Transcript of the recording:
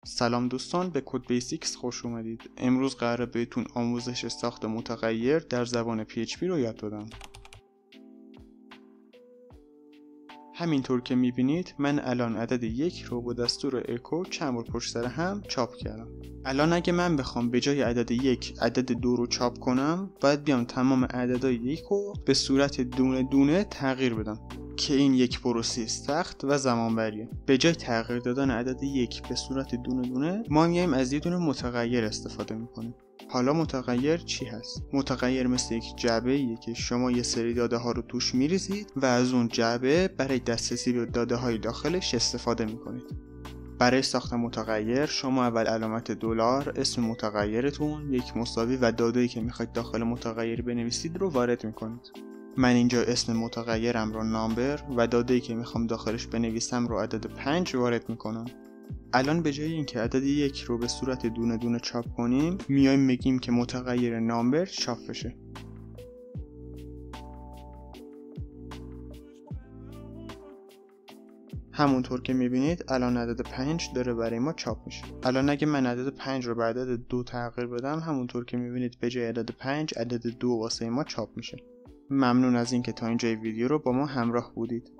سلام دوستان، به کد بیسیکس خوش اومدید. امروز قراره بهتون آموزش ساخت متغیر در زبان PHP رو یاد بدم. همینطور که میبینید من الان عدد 1 رو با دستور اکو چند بار پشت سر هم چاپ کردم. الان اگه من بخوام به جای عدد 1 عدد 2 رو چاپ کنم، باید بیام تمام عددهای 1 رو به صورت دونه دونه تغییر بدم که این یک پروسه سخت و زمانبریه. به جای تغییر دادن عدد 1 به صورت دونه دونه، ما میایم از یه دونه متغیر استفاده میکنیم. حالا متغیر چی هست؟ متغیر مثل یک جعبه‌ایه که شما یه سری داده ها رو توش میریزید و از اون جعبه برای دسترسی به داده های داخلش استفاده میکنید. برای ساخت متغیر شما اول علامت دلار، اسم متغیرتون، یک مساوی و داده‌ای که میخواید داخل متغیر بنویسید رو وارد میکنید. من اینجا اسم متغیرم رو نامبر و داده‌ای که میخوام داخلش بنویسم رو عدد 5 وارد میکنم. الان به جای اینکه عدد 1 رو به صورت دونه دونه چاپ کنیم، میایم میگیم که متغیر نامبر چاپ بشه. همونطور که میبینید الان عدد 5 داره برای ما چاپ میشه. الان اگه من عدد 5 رو به عدد 2 تغییر بدم، همونطور که میبینید به جای عدد 5 عدد 2 واسه ما چاپ میشه. ممنون از اینکه تا اینجای ویدیو رو با ما همراه بودید.